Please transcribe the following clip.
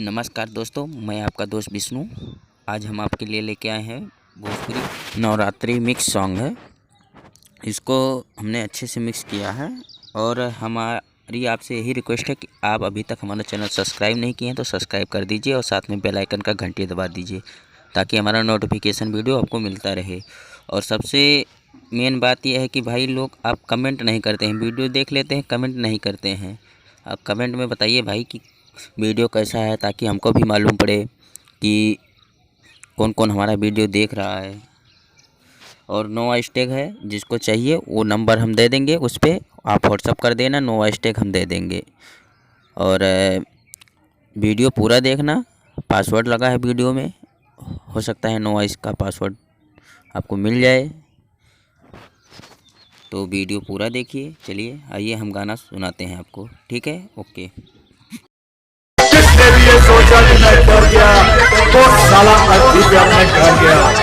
नमस्कार दोस्तों, मैं आपका दोस्त विष्णु। आज हम आपके लिए लेके आए हैं भोजपुरी नवरात्रि मिक्स सॉन्ग है। इसको हमने अच्छे से मिक्स किया है और हमारी आपसे यही रिक्वेस्ट है कि आप अभी तक हमारा चैनल सब्सक्राइब नहीं किए हैं तो सब्सक्राइब कर दीजिए और साथ में बेल आइकन का घंटी दबा दीजिए ताकि हमारा नोटिफिकेशन वीडियो आपको मिलता रहे। और सबसे मेन बात यह है कि भाई लोग आप कमेंट नहीं करते हैं, वीडियो देख लेते हैं, कमेंट नहीं करते हैं। आप कमेंट में बताइए भाई कि वीडियो कैसा है ताकि हमको भी मालूम पड़े कि कौन कौन हमारा वीडियो देख रहा है। और नो हैशटैग है, जिसको चाहिए वो नंबर हम दे देंगे, उस पर आप व्हाट्सअप कर देना, नो हैशटैग हम दे देंगे। और वीडियो पूरा देखना, पासवर्ड लगा है वीडियो में, हो सकता है नो हैश का पासवर्ड आपको मिल जाए, तो वीडियो पूरा देखिए। चलिए आइए हम गाना सुनाते हैं आपको, ठीक है? ओके। जिसने भी ये सोचा कि मैं डर गया, वो साला अभी भी अपने घर गया।